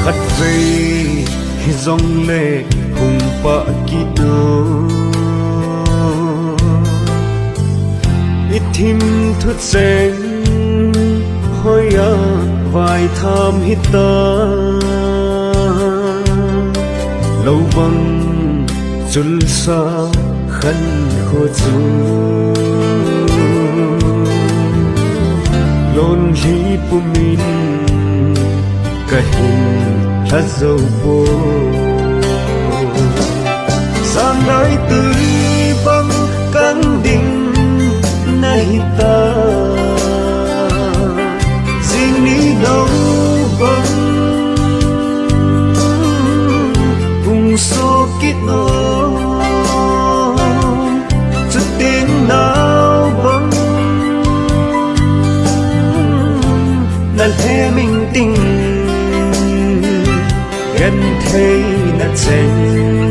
khát về dòng lệ hùng bạ kỹ đô ít thim thức sen hoi à vài tham hít ta lâu bằng chul sa khăn khô chu lon hi pumin kahin tha dâu bô sang nơi tươi băng căng đinh nay ta xin đi đâu băng vùng số kết nối chút tiếng nào băng là thế mình tình gần thấy là chân